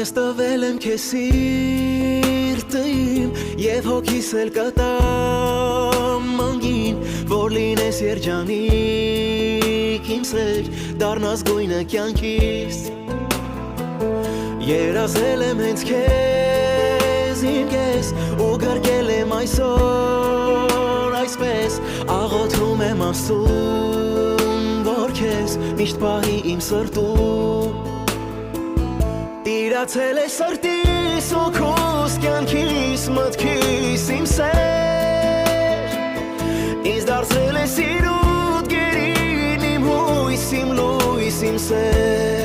Ես տվել եմ քեզ սիրտը իմ Եվ հոգիս էլ կտամ մանգին Որ լինես երջանիկ իմ սեր Դառնաս գույնը կյանքիս Երազել եմ հենց քեզ իմ կես Ու գրկել եմ այսօր այսպես Աղոթում եմ Աստծուն որ քեզ Միշտ պահի իմ սրտում Տիրացել է սրտիս հոգուս կյանքիս մտքիս իմ սեր Ինձ դարձրել է սիրուտ գերին իմ հույս իմ լույս իմ սեր